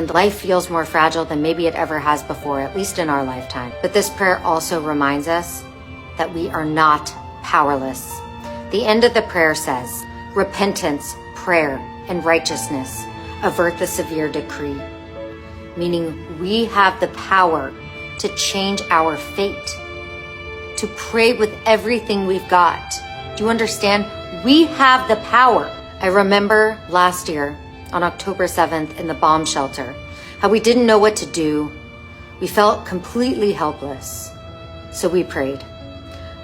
and life feels more fragile than maybe it ever has before, at least in our lifetime. But this prayer also reminds us that we are not powerless. The end of the prayer says, repentance, prayer, and righteousness avert the severe decree. Meaning we have the power to change our fate, to pray with everything we've got. Do you understand? We have the power. I remember last year on October 7th in the bomb shelter, how we didn't know what to do. We felt completely helpless. So we prayed.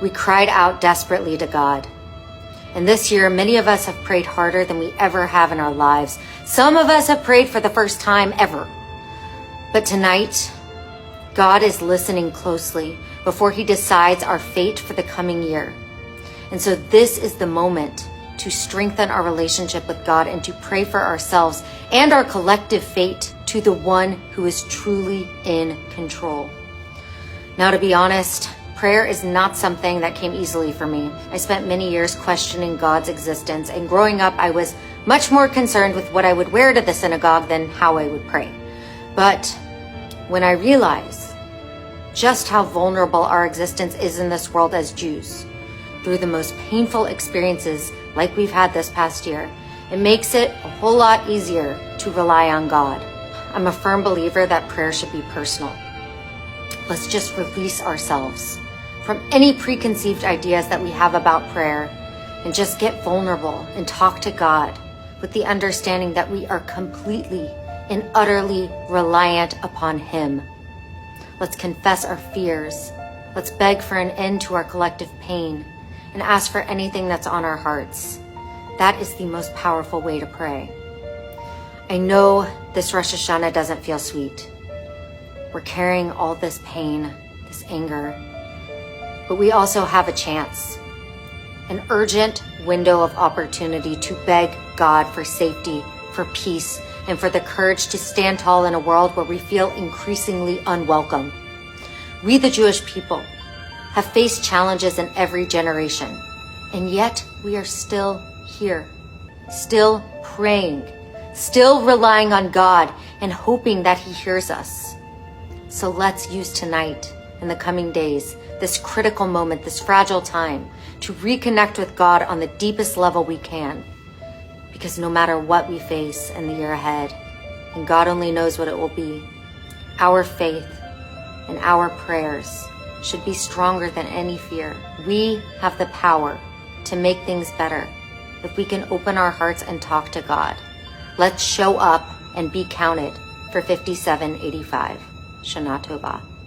We cried out desperately to God. And this year, many of us have prayed harder than we ever have in our lives. Some of us have prayed for the first time ever. But tonight, God is listening closely before he decides our fate for the coming year. And so this is the moment to strengthen our relationship with God and to pray for ourselves and our collective fate to the one who is truly in control. Now, to be honest, prayer is not something that came easily for me. I spent many years questioning God's existence, and growing up, I was much more concerned with what I would wear to the synagogue than how I would pray. But when I realized just how vulnerable our existence is in this world as Jews, through the most painful experiences like we've had this past year, it makes it a whole lot easier to rely on God. I'm a firm believer that prayer should be personal. Let's just release ourselves from any preconceived ideas that we have about prayer and just get vulnerable and talk to God with the understanding that we are completely and utterly reliant upon him. Let's confess our fears. Let's beg for an end to our collective pain and ask for anything that's on our hearts. That is the most powerful way to pray. I know this Rosh Hashanah doesn't feel sweet. We're carrying all this pain, this anger, but we also have a chance, an urgent window of opportunity to beg God for safety, for peace, and for the courage to stand tall in a world where we feel increasingly unwelcome. We, the Jewish people, have faced challenges in every generation, and yet we are still here, still praying, still relying on God and hoping that he hears us. So let's use tonight and the coming days, this critical moment, this fragile time, to reconnect with God on the deepest level we can. Because no matter what we face in the year ahead, and God only knows what it will be, our faith and our prayers should be stronger than any fear. We have the power to make things better if we can open our hearts and talk to God. Let's show up and be counted for 5785. Shana Tova.